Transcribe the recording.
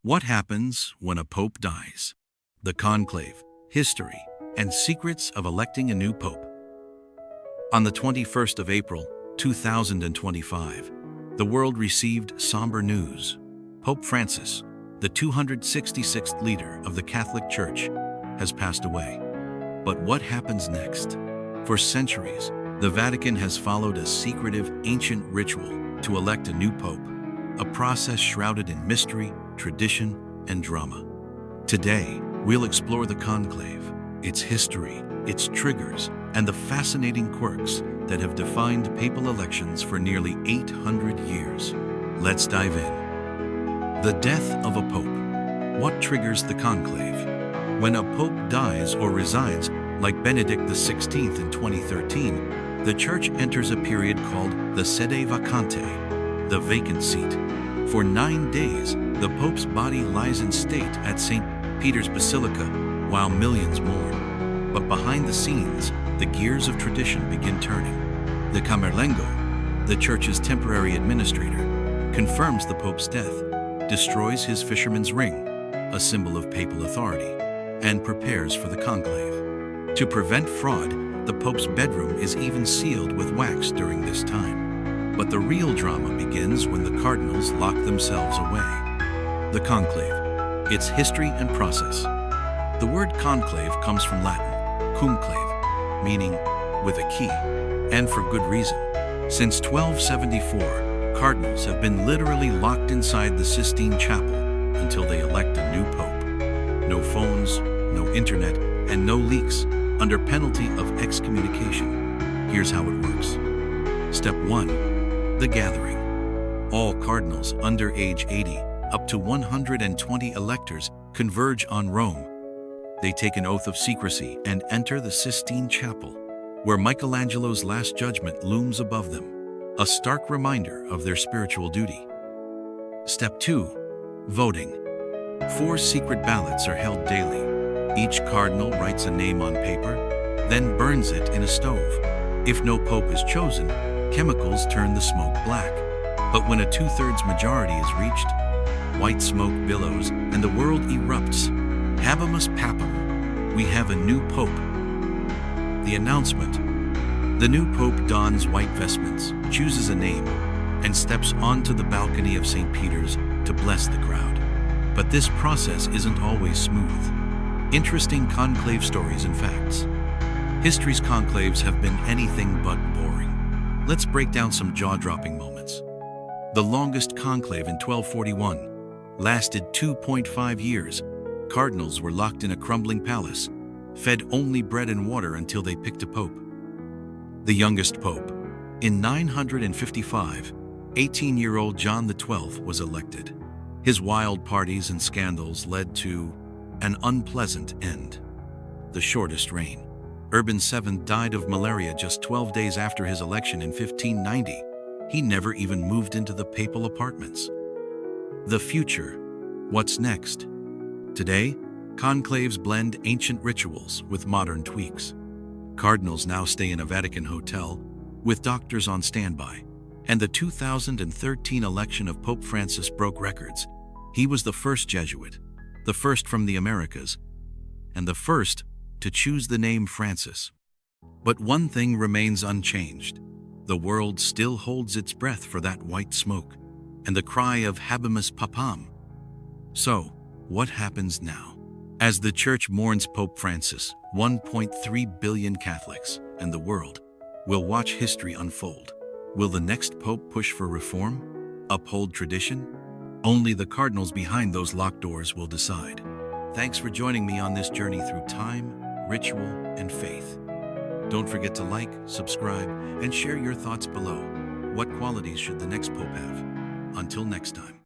What happens when a pope dies? The conclave, history, and secrets of electing a new pope. On the 21st of April, 2025, the world received somber news. Pope Francis, the 266th leader of the Catholic Church, has passed away. But what happens next? For centuries, the Vatican has followed a secretive, ancient ritual to elect a new pope, a process shrouded in mystery, tradition, and drama. Today, we'll explore the conclave, its history, its triggers, and the fascinating quirks that have defined papal elections for nearly 800 years. Let's dive in. The death of a pope. What triggers the conclave? When a pope dies or resigns, like Benedict XVI in 2013, the Church enters a period called the sede vacante, the vacant seat. For 9 days, the Pope's body lies in state at St. Peter's Basilica, while millions mourn. But behind the scenes, the gears of tradition begin turning. The Camerlengo, the Church's temporary administrator, confirms the Pope's death, destroys his fisherman's ring, a symbol of papal authority, and prepares for the conclave. To prevent fraud, the Pope's bedroom is even sealed with wax during this time. But the real drama begins when the cardinals lock themselves away. The conclave, its history and process. The word conclave comes from Latin, cum clave, meaning with a key, and for good reason. Since 1274, cardinals have been literally locked inside the Sistine Chapel until they elect a new pope. No phones, no internet, and no leaks, under penalty of excommunication. Here's how it works. Step 1. The gathering. All cardinals under age 80, up to 120 electors, converge on Rome. They take an oath of secrecy and enter the Sistine Chapel, where Michelangelo's Last Judgment looms above them, a stark reminder of their spiritual duty. Step 2. Voting. 4 secret ballots are held daily. Each cardinal writes a name on paper, then burns it in a stove. If no pope is chosen, chemicals turn the smoke black. But when a 2/3 majority is reached, white smoke billows and the world erupts. Habemus Papam, we have a new pope. The announcement. The new pope dons white vestments, chooses a name, and steps onto the balcony of St. Peter's to bless the crowd. But this process isn't always smooth. Interesting conclave stories and facts. History's conclaves have been anything but boring. Let's break down some jaw-dropping moments. The longest conclave in 1241 lasted 2.5 years. Cardinals were locked in a crumbling palace, fed only bread and water until they picked a pope. The youngest pope. In 955, 18-year-old John XII was elected. His wild parties and scandals led to an unpleasant end. The shortest reign. Urban VII died of malaria just 12 days after his election in 1590. He never even moved into the papal apartments. The future. What's next? Today, conclaves blend ancient rituals with modern tweaks. Cardinals now stay in a Vatican hotel with doctors on standby. And the 2013 election of Pope Francis broke records. He was the first Jesuit, the first from the Americas, and the first to choose the name Francis. But one thing remains unchanged. The world still holds its breath for that white smoke and the cry of Habemus Papam. So, what happens now? As the Church mourns Pope Francis, 1.3 billion Catholics and the world will watch history unfold. Will the next pope push for reform? Uphold tradition? Only the cardinals behind those locked doors will decide. Thanks for joining me on this journey through time, ritual, and faith. Don't forget to like, subscribe, and share your thoughts below. What qualities should the next pope have? Until next time.